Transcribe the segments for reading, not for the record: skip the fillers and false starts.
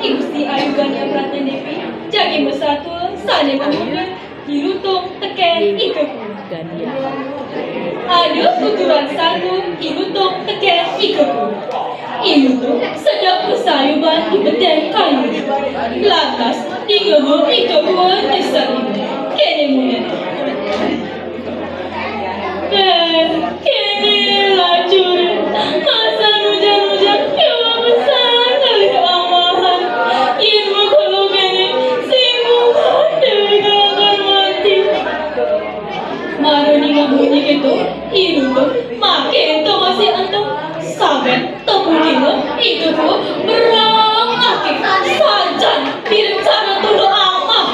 Ibu si ayugannya Pratnya Devi, jagi mesatu, sane mengumpul, dirutong, teken, ikeku. Aduh, tuturan satu, dirutong, teken, ikeku. Ilutung, sedap pesayuban di bedeng kayu. Lantas, ingehu, ikeku, desa ibu. Kene mulia. Kene lacur, masa hujan-hujan, kewa besar kali amahan. Ilmu kalau kene, sibuk dewi akan mati. Maruni ngabunyi gitu, ilu tuh, makin tuh masih antum. Saben, tepukino, itu tuh, berang akik, sajan, bicara tuh amah.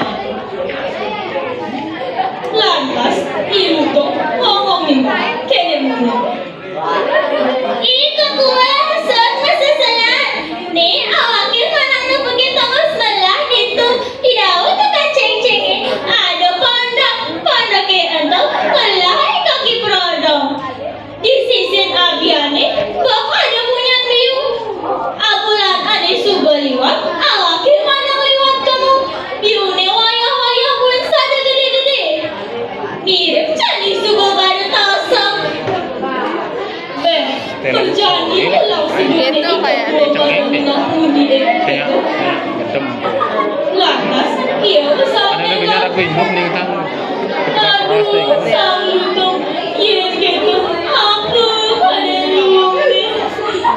Lantas, ilu tuh, ngomongin, kene mulia. Ika kuwa sot masasalan. Nih awaknya manang na begitu sebelah itu tidak untuk kaceng-cengnya. Ada pondok entah melai kaki produk. Di sisi abiane kok ada punya kriu. Abulan ane subuh liwat, awaknya manang liwat kamu. Biune wayah-wayah pun sada gede-gede. Mirip candi subuh baru tasam. Kerjaan ini kalau sendiri itu kayak gedem. lantas ia Ada lagunya lagu hidup nih kan. aduh salutong iya gitu aku pada lupa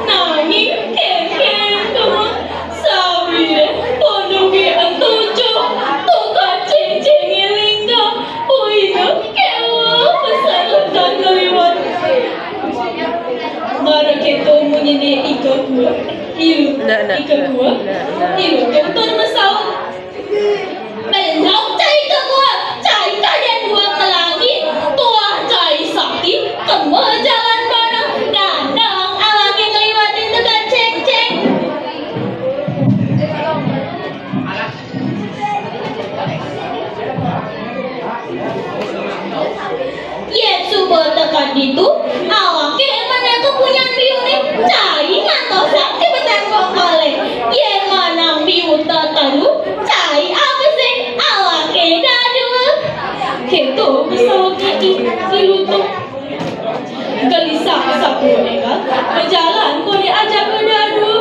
nangis keken tuh sawire pondoke antujo tuka cincin lingga puino kewa pesan lewat Mara keto munyene ika gua ilu ika gua ilu kebetul masalah belok cai ke gua cai kalian dua ke langit tua cai sakti kamu jalan bareng dandang awake ngeliwatin tekan ceng-ceng ye coba tekan itu awake mana kepunyaan biune cai ngantosan di beteng kongkole ye manang biu tatalu cai apa sih awake dadul gitu misalnya ilutung gelisah sapu nega berjalan kau diajak ke dadu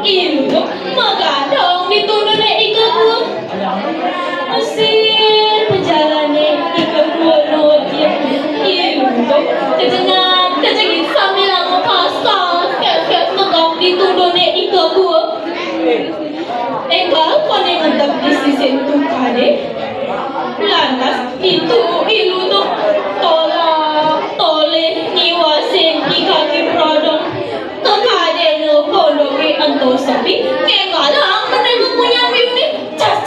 ilutung magadong ditunduk ikaku mesin berjalannya ikaku no dia ilutung kejengit sambil ngepasang kes megong ditunduk ikaku enggal kau ngetep di sisi tukade lantas itu ilutung toleh niwasin di kaki produk kekade no pondoke anto sepi ngengalang menengok punya biuni cas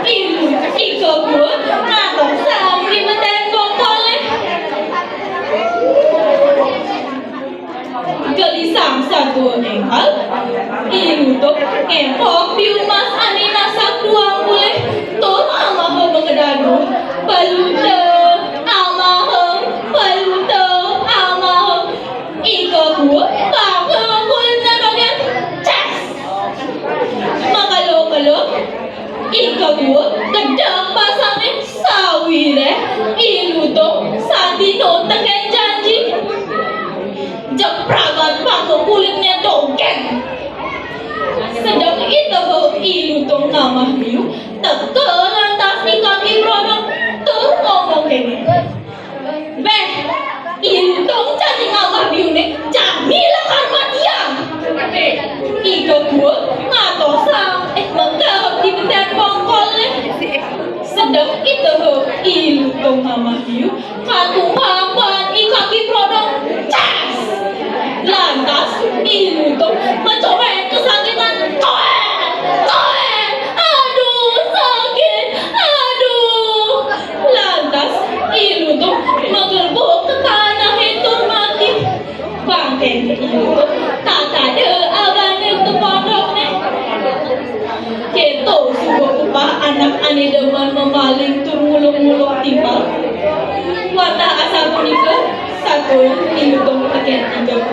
ilu ika gua natong sang di beteng kongkole gelisang satu enggal ilu tuh ngempok biu mas ani nasak dua boleh tuh amah menggedadu balute amah ika gua bangga kulna bagian cas makalo ika gua gedang pasangnya sawire ilu tuh sadino teken janji jepragan panggung kulitnya dongeng sedang itu ilu tuh nama biu teke lantas di kaki produk tuh ngomong gini beh ilu tuh jadi ngabah biu nih jadilah karmatian ika gua ngatosang menggawab di beteng kongkol nih sedang itu ilu tuh nama biu katung hamban di kaki produk cas lantas ilu tuh mencoret kesakitan aduh sakit lantas ilu tuh mengerbuk ke tanah itu mati bangke ilu tuh tak ada abane ke pondoknya keto subuh upah anak ane demen memaling tur mulung-mulung timbal wata asa punika satu ilu tuh teken 3